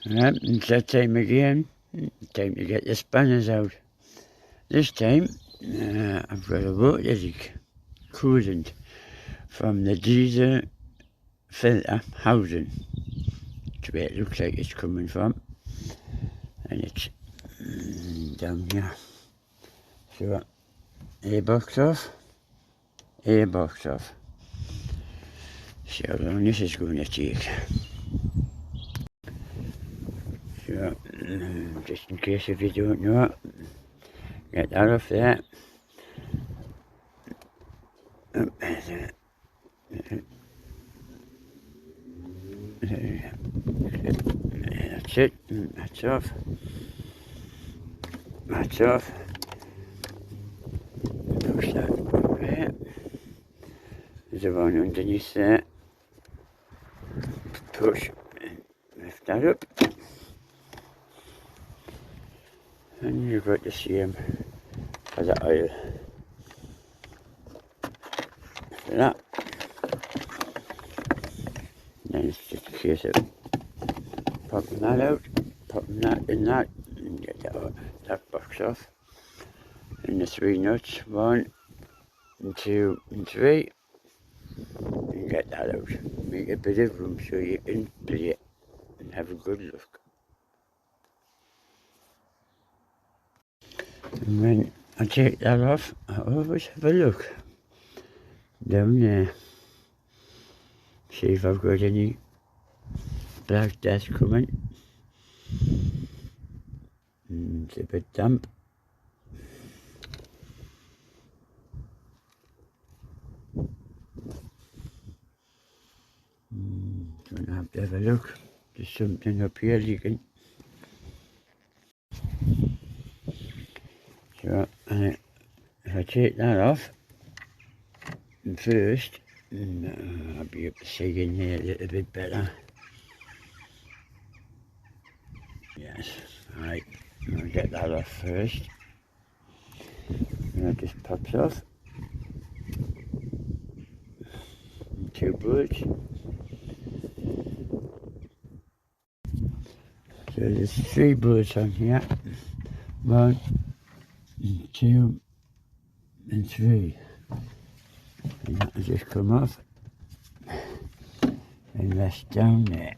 Yep, it's that time again. Time to get the spanners out. This time, I've got a rotatic coolant from the diesel filter housing. That's where it looks like it's coming from. And it's down here. So, A-box off, A-box off. See how long this is going to take. So, just in case if you don't know, get that off there. That's it, that's off. That's off. Push that over there. There's a one underneath there. Push and lift that up. And you've got the same for the oil. For that. Then it's just a case of popping that out, popping that in that, and get that box off. And the 3 nuts, 1, and 2, and 3, and get that out. Make a bit of room so you can play it and have a good look. And when I take that off, I always have a look down there. See if I've got any black dust coming. It's a bit damp. Gonna have to have a look. There's something up here leaking. So if I take that off first, I'll be able to see in here a little bit better. Yes, right, I'll get that off first. And that just pops off. And 2 bullets. So there's 3 bullets on here. 1, 2, and 3. And that'll just come off and rest down there.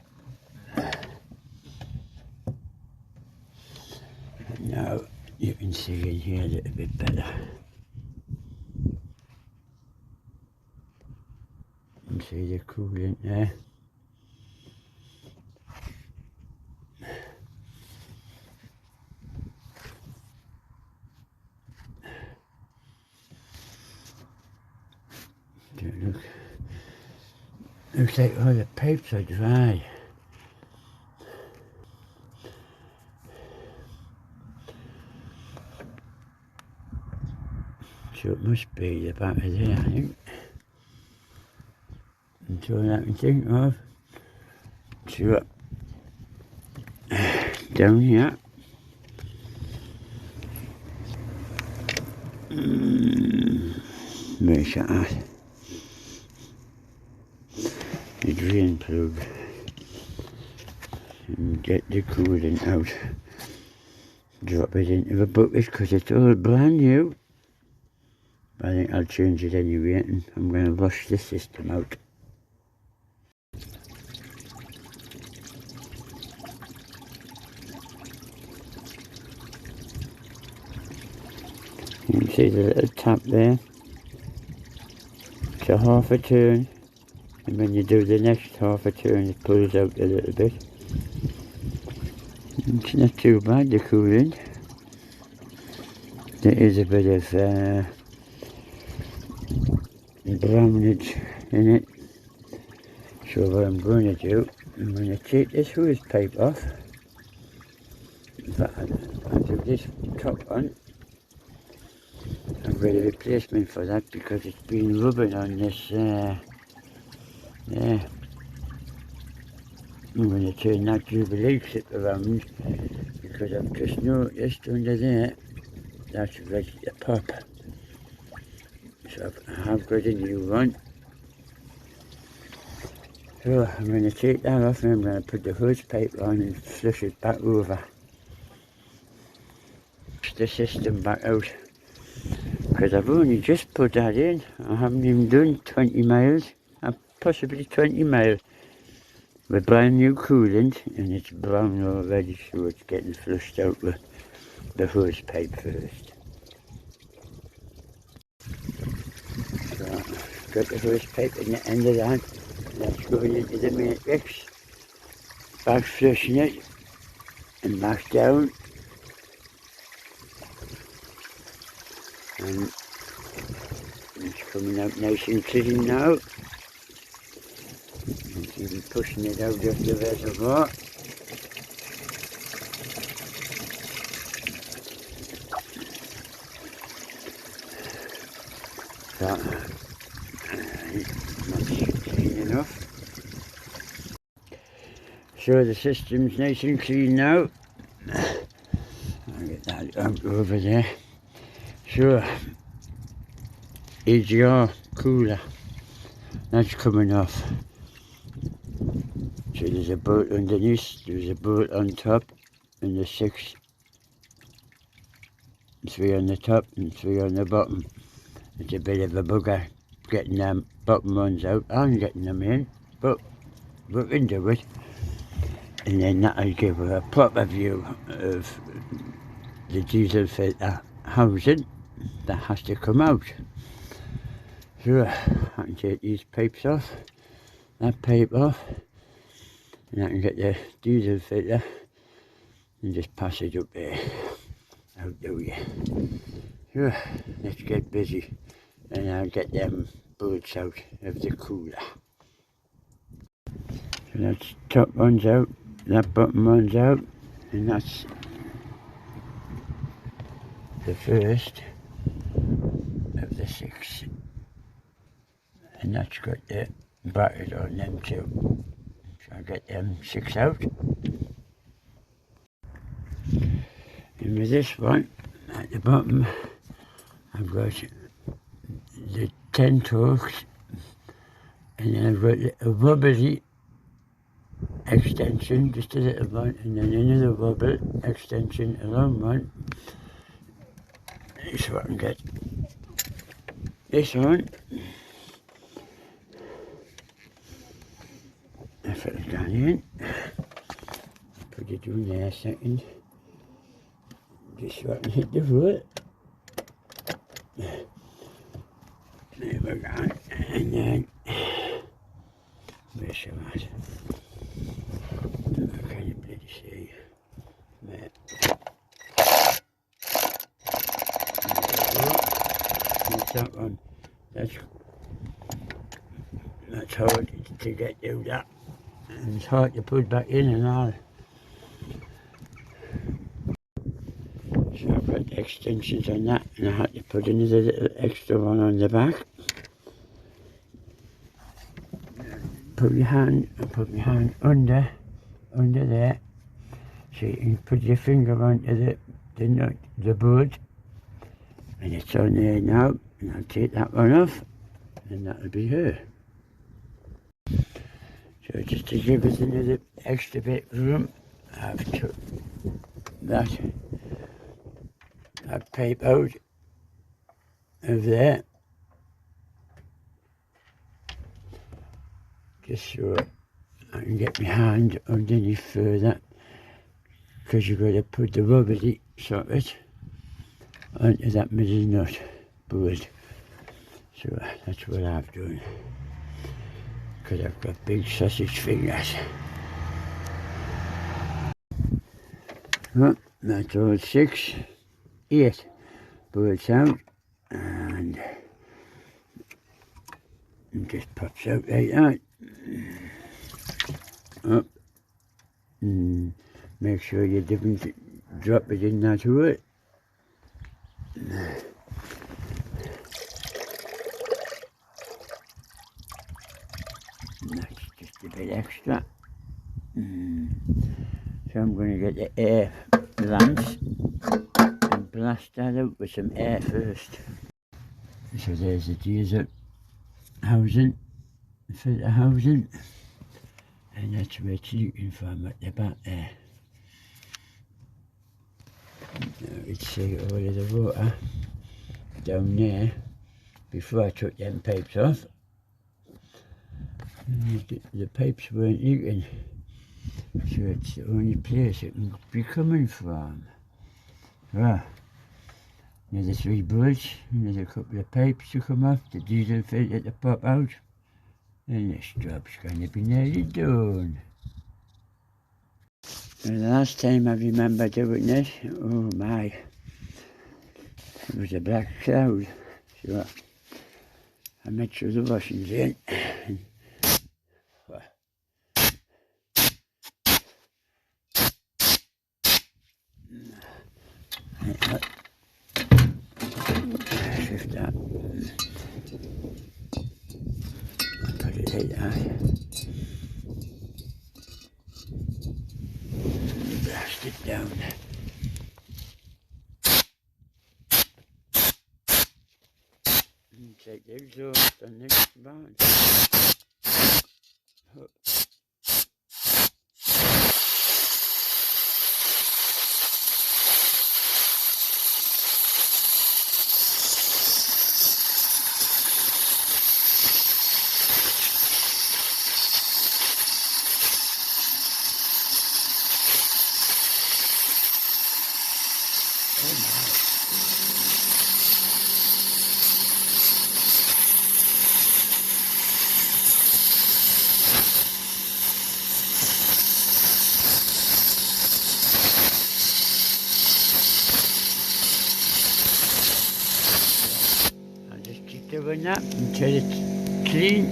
And now you can see in here a little bit better. You can see the coolant there. Looks like all the pipes are dry. So it must be the back of there, I think. That's all I can think of. So down here. Where's that at? The drain plug. And get the coolant out. Drop it into the bucket because it's all brand new. I think I'll change it anyway and I'm going to wash the system out. You can see the little tap there. It's a half a turn, and when you do the next half a turn it pulls out a little bit. It's not too bad, the coolant. There is a bit of brownage in it. So what I'm going to do, I'm going to take this hose pipe off. But I'll do this top one. I've got a replacement for that because it's been rubbing on this there. I'm going to turn that Jubilee clip around because I've just noticed under there that's ready to pop. So I have got a new one. So I'm going to take that off and I'm going to put the hose pipe on and flush it back over. Push the system back out. Because I've only just put that in. I haven't even done 20 miles. Possibly 20 miles. With brand new coolant and it's brown already, so it's getting flushed out with the hose pipe first. So got the hose pipe in the end of that. That's going into the matrix. Back flushing it and back down. And it's coming out nice and clean now. It's even pushing it out of the reservoir. So, that's clean enough. So the system's nice and clean now. I'll get that out over there. So, EGR cooler, that's coming off. So there's a bolt underneath, there's a bolt on top, and there's 6. 3 on the top and 3 on the bottom. It's a bit of a bugger getting them bottom ones out. I'm getting them in, but we can do it. And then that'll give her a proper view of the diesel filter housing that has to come out. So I can take these pipes off, that pipe off, and I can get the diesel filter and just pass it up there, out the way. So let's get busy and I'll get them bolts out of the cooler. So that's top one's out, that bottom one's out, and that's the first of the 6. And that's got the bracket on them too. So I'll get them 6 out. And with this one at the bottom, I've got the 10 torques, and then I've got a wobbly extension, just a little one, and then another wobble extension, a long one. So I can get this on. If it'll go in, put it in there a second, just so I can hit the road. There we go, and then, where's your at? Can you bloody see? There. That's that one. That's hard to get through that. And it's hard to put back in and all. So I've got extensions on that, and I had to put another little extra one on the back. Put my hand under there, so you can put your finger onto the nut, the bolt, and it's on there now. And I'll take that one off, and that'll be her. So just to give us another extra bit of room, I've took that pipe out of there, just so I can get my hand underneath further, because you've got to put the rubbly socket onto that middle nut board. So that's what I've done, because I've got big sausage fingers. Well, that's all 6, 8 bolts out, and it just pops out like that. Up, and make sure you didn't drop it in that hole. That's just a bit extra. So I'm going to get the air lance and blast that out with some air first. So there's the diesel housing, filter housing. and that's where it's leaking from at the back there. Now you can see all of the water down there before I took them pipes off. And the pipes weren't leaking, so it's the only place it can be coming from. Well, another 3 bolts, another couple of pipes to come off, the diesel filter to pop out, and this job's going to be nearly done. And the last time I remember doing this, oh my, it was a black cloud. So I made sure the washing's in. Shift that. Put it like that. Blast it down. And take the exhaust on this barn. Doing that until it's clean,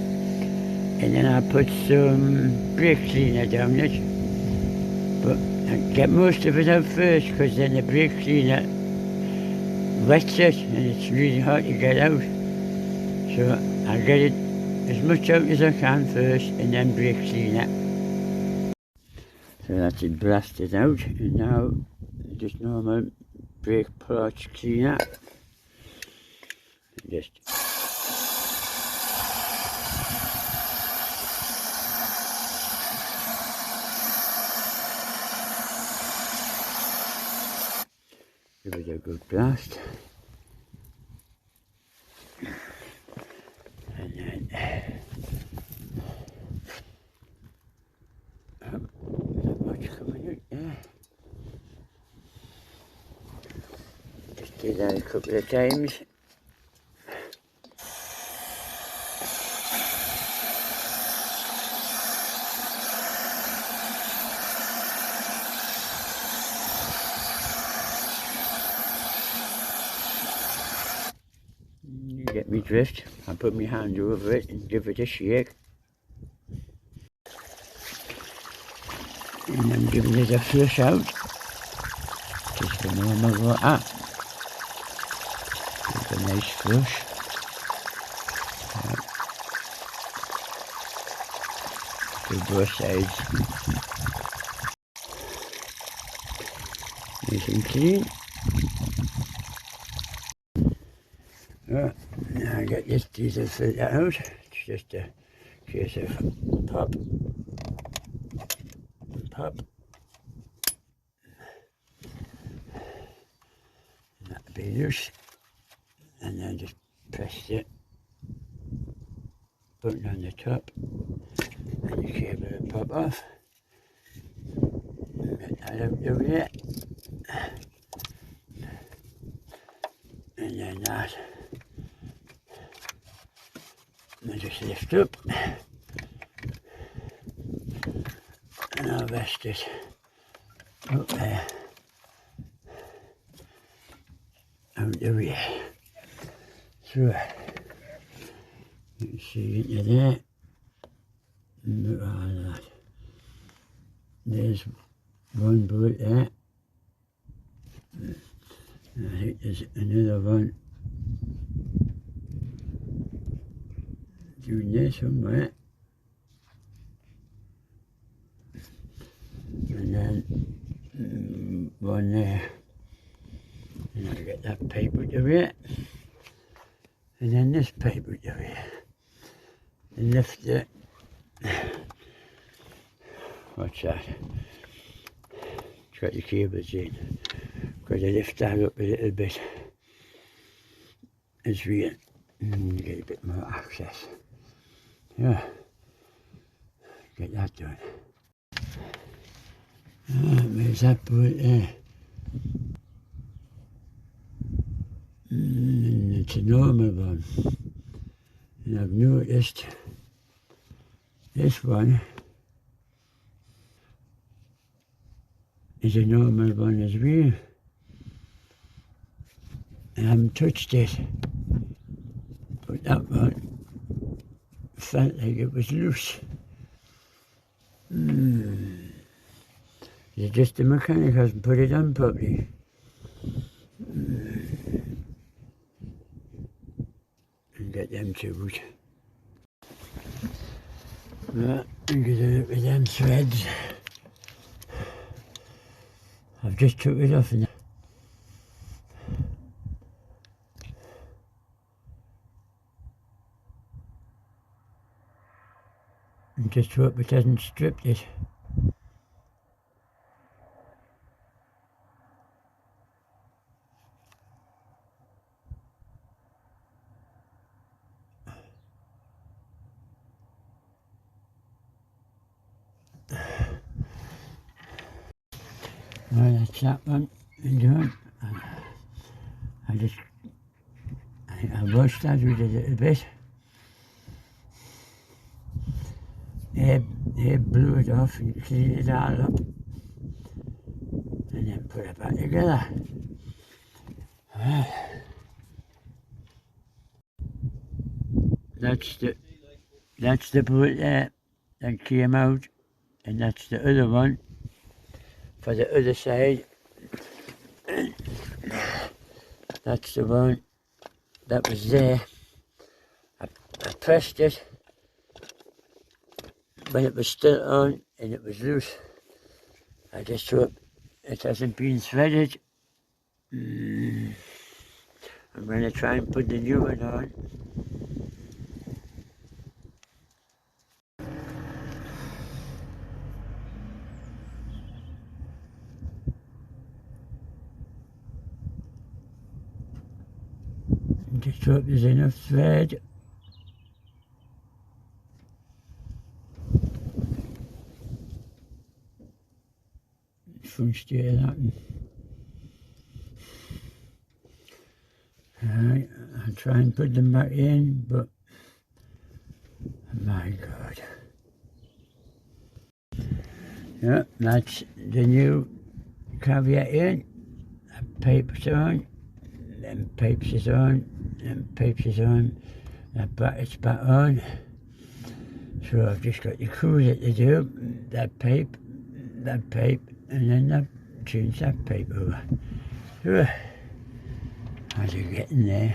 and then I put some brake cleaner down it, but I get most of it out first because then the brake cleaner wets it and it's really hard to get out, so I get it as much out as I can first and then brake cleaner. So that's it blasted out, and now just normal brake parts cleaner. Just give it a good blast, and then not much coming out there. Just do that a couple of times. Get me drift, I put my hand over it and give it a shake. And I'm giving it a flush out. Just a normal water. Give it a nice flush. To both sides. Nice and clean. Right, now I get this diesel filter out. It's just a case of pop and pop. And that'll be loose. And then just press the button on the top and the cable will pop off. Get that out of here. And then that. I just lift up and I'll rest it up there, out the way. So you can see into there, and look at that. There's one bolt there, and I think there's another one doing there somewhere, and then one there, and I'll get that pipe out of here, and then this pipe out of here, and lift it What's that? It's got the cables in. Got to lift that up a little bit as we get a bit more access. Yeah, get that done. Where's that boat there? It's a normal one. And I've noticed this one is a normal one as well. I haven't touched it, but that one felt like it was loose. It's just the mechanic hasn't put it on properly. And get them to it. Right, and get a look at them threads. I've just took it off now. And just hope it hasn't stripped it. Well, that's that one done. I washed that with a little bit. They blew it off and cleaned it all up. And then put it back together. That's the bolt there that came out, and that's the other one for the other side. That's the one that was there. I pressed it, but it was still on and it was loose. I just hope it hasn't been threaded. I'm going to try and put the new one on. Just hope there's enough thread. Front steer that one. Alright, I'll try and put them back in, but my God. Yeah, that's the new caveat in. That pipe's on, then pipes is on, then pipes is on, that bracket's back on. So I've just got the cruiser to do, that pipe, and then that change that pipe over. As you're getting there.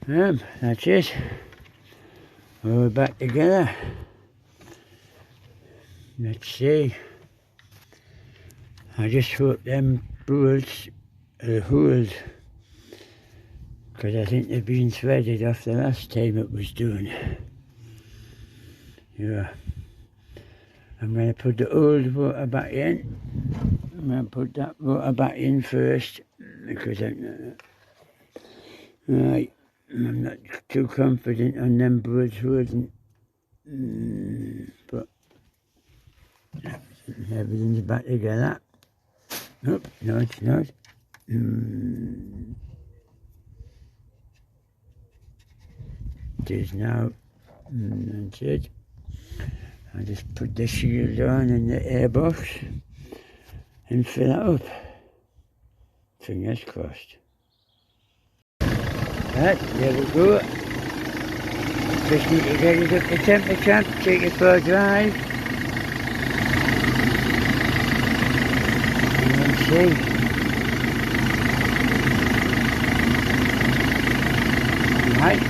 That's it. We're back together. Let's see. I just hope them bolts are hold, because I think they've been threaded off the last time it was done. Yeah. I'm going to put the old water back in. I'm going to put that water back in first, because I'm not too confident on them bolts holding. But everything's back together. Nope, no it's not. It is now. That's it. I just put the shield on in the airbox and fill it up. Fingers crossed. Right, there we go. Just need to get it up to temperature, take it for a drive. And then see. Right.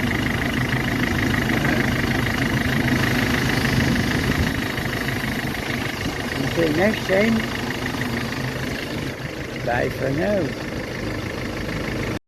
Until next time, bye for now.